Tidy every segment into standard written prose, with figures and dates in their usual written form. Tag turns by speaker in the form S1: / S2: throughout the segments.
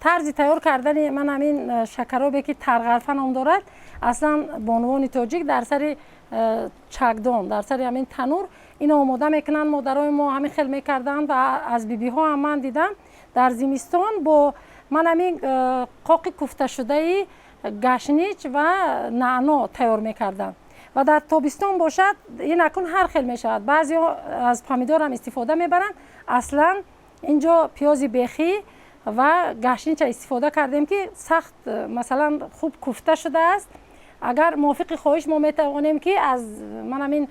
S1: طرز تیار کردن من همین شکرابی که ترغرفه نام دارد، اصلا بانوان تاجیک در سر چکدان، در سر همین تنور اینو آماده میکنن. مادرای ما همین خیلی میکردن و از بیبی ها هم من دیدم در زمستان با من همین قاق کوفته شده گشنیج و نعنا تیار میکردن و در تابستان باشد این اکنون هر خیل میشود. بعضی ها از پامیدور هم استفاده میبرن. اصلا اینجا پیاز بیخی و گشنیج استفاده کردیم که سخت مثلا خوب کوفته شده است. اگر موافق خواهش ما میتوانیم که از من همین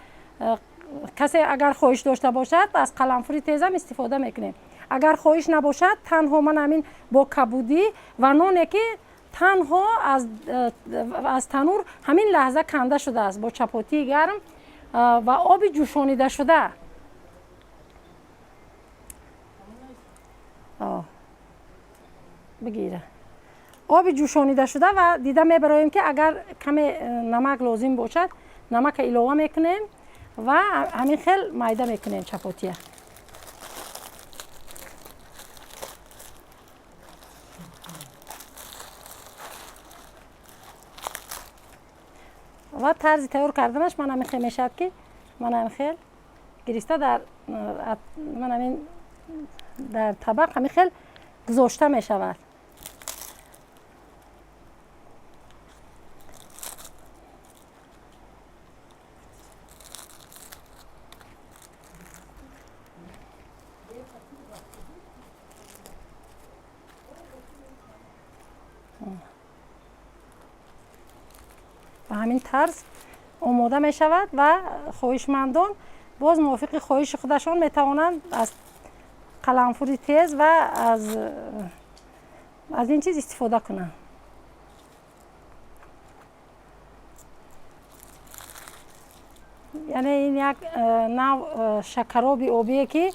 S1: کسی اگر خواهش داشته باشد از قرنفل تیز هم استفاده میکنیم. اگر خواهش نباشد تنها من همین با کبودی و نانی که تنها از تنور همین لحظه کنده شده است با چپاتی گرم و آب جوشانیده شده. بگیره آب جوشانیده شده و دیده میبرایم که اگر کمی نمک لازم باشد نمک علاوه میکنیم و همین خیل میده میکنیم چپاتیه. و طرز تیار کردنش من همین خیل میشد که من همین خیل گریسته در من همین در طبق همین خیل گذاشته میشود. و همین طرز آماده می شود و خواهشمندان باز موافق خواهش خودشان می توانند از قرنفل تیز و از این چیز استفاده کنند. یعنی این یک نوع شکراب آبیه که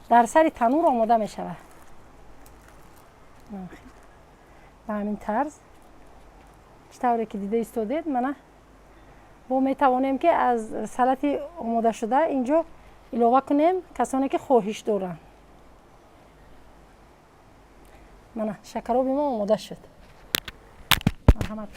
S1: در سر تنور آماده می شود. به همین طرز طوری که دیده ایستادید من با می توانیم که از سلط آماده شده اینجا علاوه کنیم کسانی که خواهش دارن. من شکراب ما آماده شد. مرحمت.